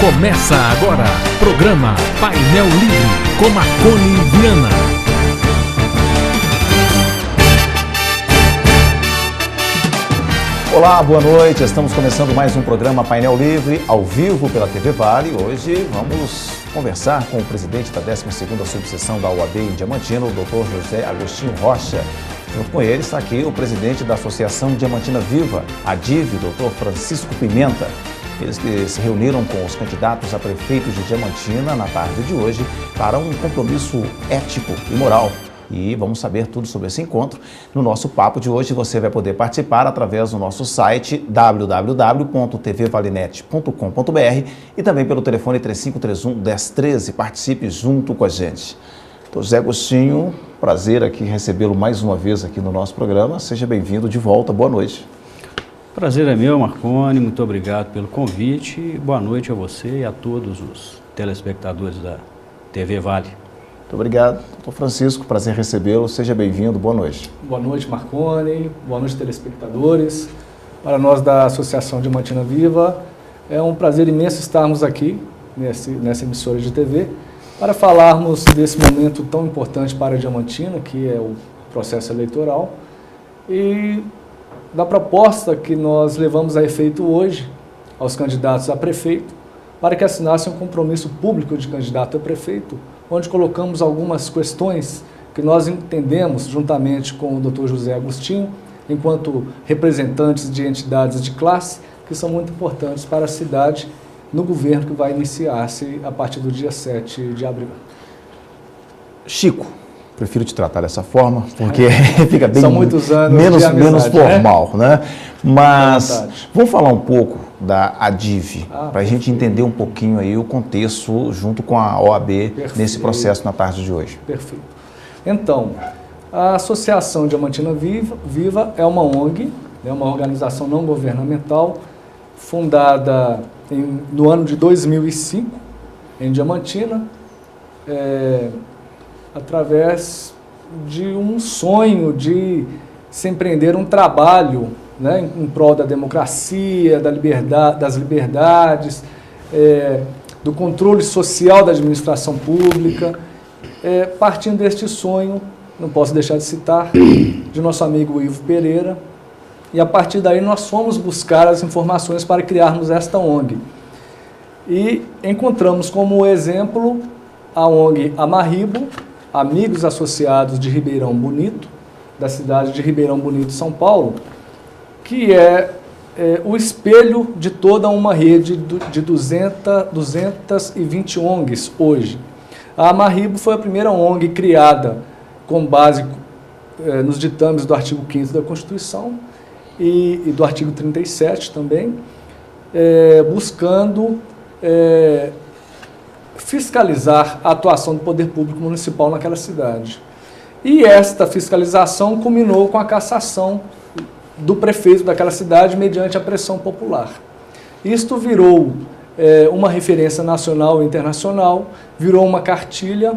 Começa agora, programa Painel Livre, com Marconi Viana. Olá, boa noite. Estamos começando mais um programa Painel Livre, ao vivo pela TV Vale. Hoje vamos conversar com o presidente da 12ª subseção da OAB em Diamantina, o Dr. José Agostinho Rocha. Junto com ele está aqui o presidente da Associação Diamantina Viva, a DIV, Dr. Francisco Pimenta. Eles que se reuniram com os candidatos a prefeitos de Diamantina na tarde de hoje para um compromisso ético e moral. E vamos saber tudo sobre esse encontro. No nosso papo de hoje você vai poder participar através do nosso site www.tvvalinet.com.br e também pelo telefone 3531-1013. Participe junto com a gente. José Agostinho, prazer aqui recebê-lo mais uma vez aqui no nosso programa. Seja bem-vindo de volta. Boa noite. Prazer é meu, Marconi. Muito obrigado pelo convite. Boa noite a você e a todos os telespectadores da TV Vale. Muito obrigado. Doutor Francisco, prazer recebê-lo. Seja bem-vindo. Boa noite. Boa noite, Marconi. Boa noite, telespectadores. Para nós da Associação Diamantina Viva, é um prazer imenso estarmos aqui nessa emissora de TV para falarmos desse momento tão importante para a Diamantina, que é o processo eleitoral, e da proposta que nós levamos a efeito hoje aos candidatos a prefeito, para que assinassem um compromisso público de candidato a prefeito, onde colocamos algumas questões que nós entendemos, juntamente com o Dr. José Agostinho, enquanto representantes de entidades de classe, que são muito importantes para a cidade no governo que vai iniciar-se a partir do dia 7 de abril. Chico, prefiro te tratar dessa forma, porque fica bem São muitos anos menos amizade, formal, né? Mas vamos falar um pouco da ADIV, para a gente entender um pouquinho aí o contexto junto com a OAB nesse processo na tarde de hoje. Perfeito. Então, a Associação Diamantina Viva é uma ONG, é uma organização não governamental, fundada no ano de 2005, em Diamantina, através de um sonho de se empreender um trabalho, né, em prol da democracia, das liberdades, do controle social da administração pública. Partindo deste sonho, não posso deixar de citar, de nosso amigo Ivo Pereira, e a partir daí nós fomos buscar as informações para criarmos esta ONG. E encontramos como exemplo a ONG Amarribo, Amigos Associados de Ribeirão Bonito, da cidade de Ribeirão Bonito, São Paulo, que é o espelho de toda uma rede de 220 ONGs hoje. A Amarribo foi a primeira ONG criada com base nos ditames do artigo 5º da Constituição e do artigo 37 também, buscando fiscalizar a atuação do poder público municipal naquela cidade. E esta fiscalização culminou com a cassação do prefeito daquela cidade mediante a pressão popular. Isto virou uma referência nacional e internacional, virou uma cartilha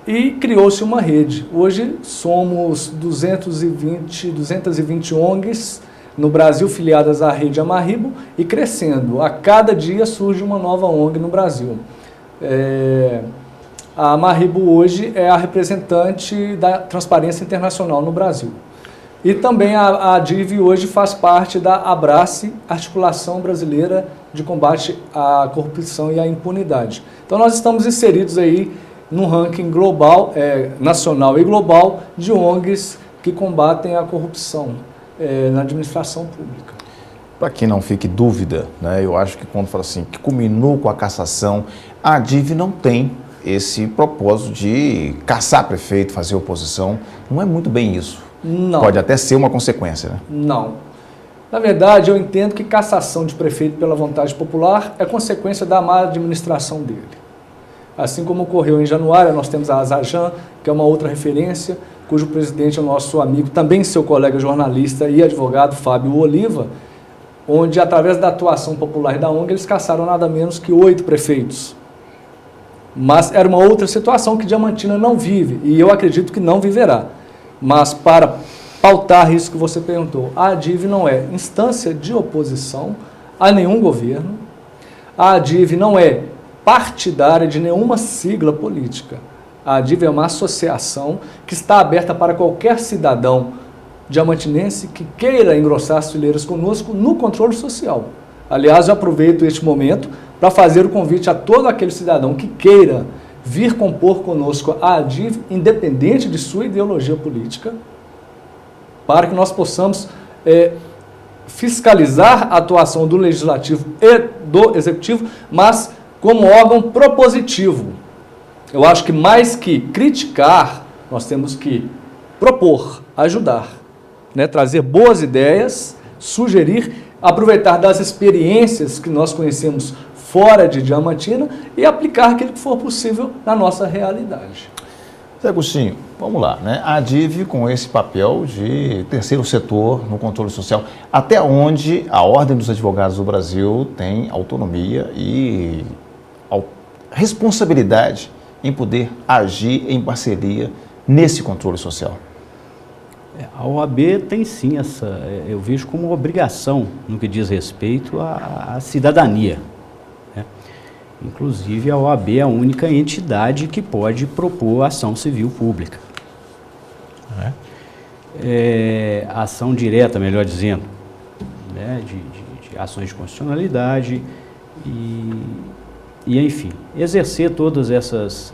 e criou-se uma rede. Hoje somos 220 ONGs no Brasil filiadas à rede Amarribo e crescendo. A cada dia surge uma nova ONG no Brasil. A Amarribo hoje é a representante da Transparência Internacional no Brasil. E também a DIV hoje faz parte da ABRACE, Articulação Brasileira de Combate à Corrupção e à Impunidade. Então nós estamos inseridos aí num ranking global, nacional e global, de ONGs que combatem a corrupção na administração pública. Para que não fique dúvida, né, eu acho que quando fala assim, que culminou com a cassação, a DIV não tem esse propósito de caçar prefeito, fazer oposição. Não é muito bem isso. Não. Pode até ser uma consequência, né? Não. Na verdade, eu entendo que cassação de prefeito pela vontade popular é consequência da má administração dele. Assim como ocorreu em Januária, nós temos a Azajan, que é uma outra referência, cujo presidente é o nosso amigo, também seu colega jornalista e advogado, Fábio Oliva, onde, através da atuação popular da ONG, eles caçaram nada menos que 8 prefeitos. Mas era uma outra situação que Diamantina não vive, e eu acredito que não viverá. Mas para pautar isso que você perguntou, a ADIV não é instância de oposição a nenhum governo. A ADIV não é partidária de nenhuma sigla política. A ADIV é uma associação que está aberta para qualquer cidadão diamantinense que queira engrossar as fileiras conosco no controle social. Aliás, eu aproveito este momento para fazer o convite a todo aquele cidadão que queira vir compor conosco a ADIV, independente de sua ideologia política, para que nós possamos fiscalizar a atuação do Legislativo e do Executivo, mas como órgão propositivo. Eu acho que mais que criticar, nós temos que propor, ajudar, né? Trazer boas ideias, sugerir, aproveitar das experiências que nós conhecemos fora de Diamantina e aplicar aquilo que for possível na nossa realidade. Zé Agostinho, vamos lá, né? A ADIV com esse papel de terceiro setor no controle social, até onde a Ordem dos Advogados do Brasil tem autonomia e responsabilidade em poder agir em parceria nesse controle social? A OAB tem sim eu vejo como uma obrigação no que diz respeito à cidadania. Inclusive, a OAB é a única entidade que pode propor ação civil pública. Ação direta, melhor dizendo, né, de ações de constitucionalidade e, enfim, exercer todas essas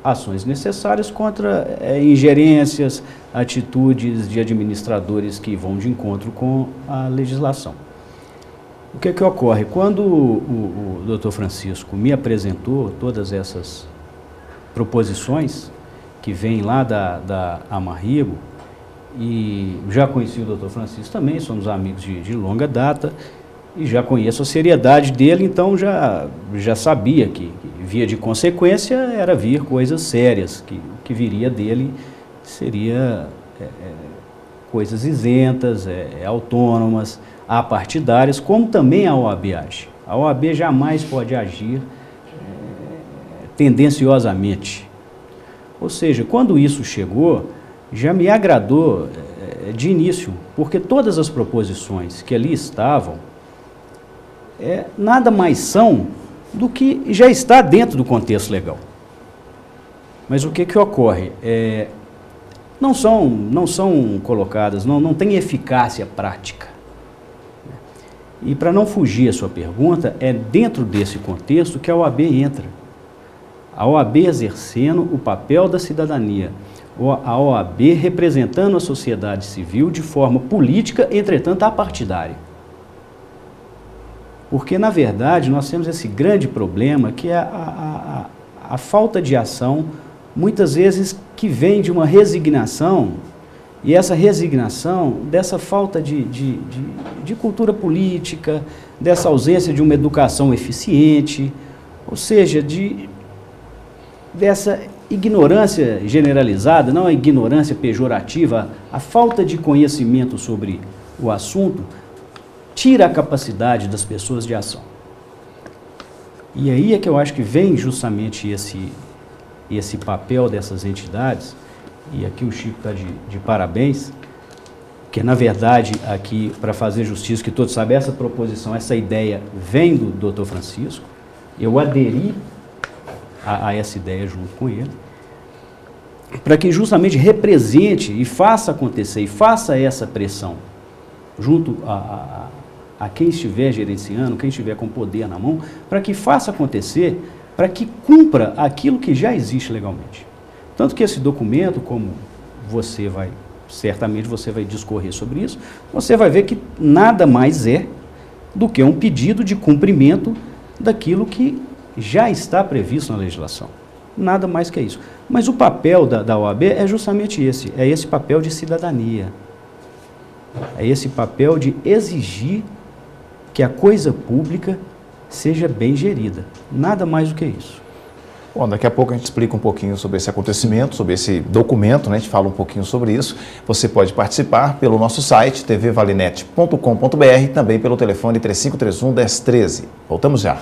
ações necessárias contra ingerências, atitudes de administradores que vão de encontro com a legislação. O que é que ocorre? Quando o Dr. Francisco me apresentou todas essas proposições que vêm lá da Amarribo, e já conheci o Dr. Francisco também, somos amigos de longa data, e já conheço a seriedade dele, então já sabia que via de consequência era vir coisas sérias, que viria dele seria coisas isentas, autônomas, apartidárias, como também a OAB age. A OAB jamais pode agir tendenciosamente. Ou seja, quando isso chegou, já me agradou de início, porque todas as proposições que ali estavam nada mais são do que já está dentro do contexto legal. Mas o que ocorre? Não são colocadas, não tem eficácia prática. E para não fugir à sua pergunta, é dentro desse contexto que a OAB entra. A OAB exercendo o papel da cidadania, a OAB representando a sociedade civil de forma política, entretanto apartidária. Porque, na verdade, nós temos esse grande problema que é a falta de ação, muitas vezes que vem de uma resignação, e essa resignação, dessa falta de cultura política, dessa ausência de uma educação eficiente, ou seja, dessa ignorância generalizada, não a ignorância pejorativa, a falta de conhecimento sobre o assunto, tira a capacidade das pessoas de ação. E aí é que eu acho que vem justamente esse papel dessas entidades, e aqui o Chico está de parabéns, que na verdade aqui, para fazer justiça, que todos sabem, essa proposição, essa ideia vem do Dr. Francisco, eu aderi a essa ideia junto com ele, para que justamente represente e faça acontecer, e faça essa pressão junto a quem estiver gerenciando, quem estiver com poder na mão, para que faça acontecer, para que cumpra aquilo que já existe legalmente. Tanto que esse documento, como certamente você vai discorrer sobre isso, você vai ver que nada mais é do que um pedido de cumprimento daquilo que já está previsto na legislação. Nada mais que isso. Mas o papel da OAB é justamente esse papel de cidadania. É esse papel de exigir que a coisa pública seja bem gerida. Nada mais do que isso. Bom, daqui a pouco a gente explica um pouquinho sobre esse acontecimento, sobre esse documento, né? A gente fala um pouquinho sobre isso. Você pode participar pelo nosso site, tvvalinet.com.br, também pelo telefone 3531-1013. Voltamos já.